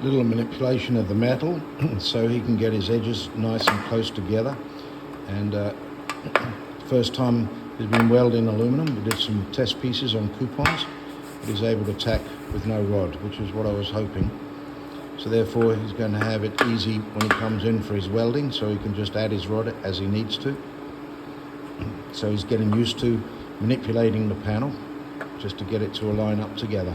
little manipulation of the metal so he can get his edges nice and close together. And first time he's been welding aluminum. We did some test pieces on coupons, but he's able to tack with no rod, which is what I was hoping. So therefore he's going to have it easy when he comes in for his welding, so he can just add his rod as he needs to. So he's getting used to manipulating the panel just to get it to align up together.